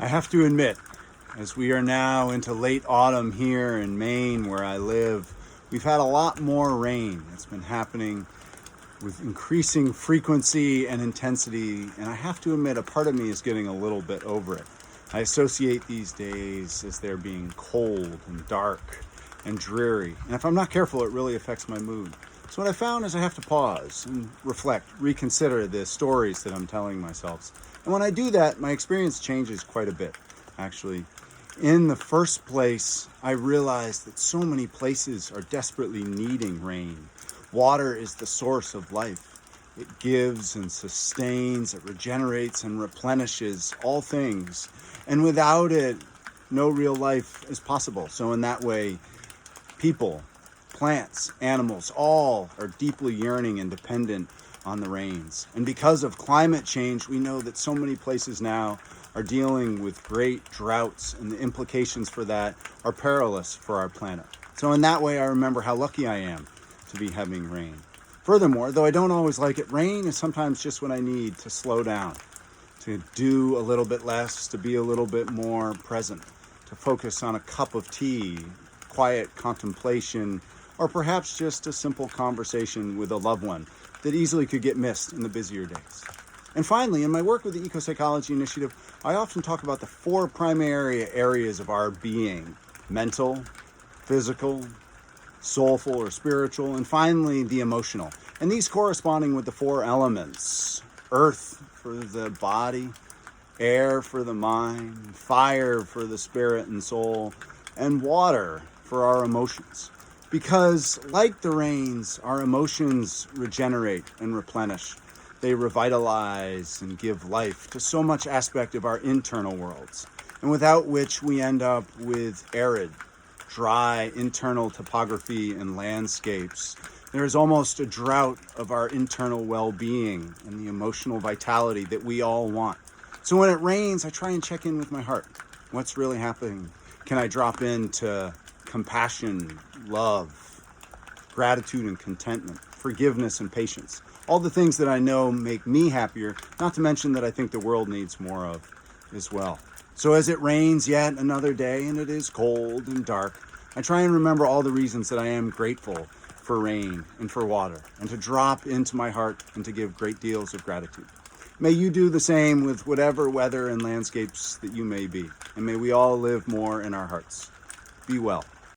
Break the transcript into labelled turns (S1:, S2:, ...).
S1: I have to admit, as we are now into late autumn here in Maine where I live, we've had a lot more rain. It's been happening with increasing frequency and intensity, and I have to admit a part of me is getting a little bit over it. I associate these days as they're being cold and dark and dreary, and if I'm not careful, it really affects my mood. So what I found is I have to pause and reflect, reconsider the stories that I'm telling myself. And when I do that, my experience changes quite a bit, actually. In the first place, I realized that so many places are desperately needing rain. Water is the source of life. It gives and sustains, it regenerates and replenishes all things. And without it, no real life is possible. So in that way, people, plants, animals, all are deeply yearning and dependent on the rains. And because of climate change, we know that so many places now are dealing with great droughts, and the implications for that are perilous for our planet. So in that way, I remember how lucky I am to be having rain. Furthermore, though I don't always like it, rain is sometimes just what I need to slow down, to do a little bit less, to be a little bit more present, to focus on a cup of tea, quiet contemplation, or perhaps just a simple conversation with a loved one that easily could get missed in the busier days. And finally, in my work with the Eco-Psychology Initiative, I often talk about the 4 primary areas of our being: mental, physical, soulful or spiritual, and finally the emotional. And these corresponding with the 4 elements: earth for the body, air for the mind, fire for the spirit and soul, and water for our emotions. Because like the rains, our emotions regenerate and replenish. They revitalize and give life to so much aspect of our internal worlds, and without which we end up with arid, dry internal topography and landscapes. There is almost a drought of our internal well-being and the emotional vitality that we all want. So when it rains, I try and check in with my heart. What's really happening? Can I drop into compassion, love, gratitude and contentment, forgiveness and patience? All the things that I know make me happier, not to mention that I think the world needs more of as well. So as it rains yet another day and it is cold and dark, I try and remember all the reasons that I am grateful for rain and for water, and to drop into my heart and to give great deals of gratitude. May you do the same with whatever weather and landscapes that you may be, and may we all live more in our hearts. Be well.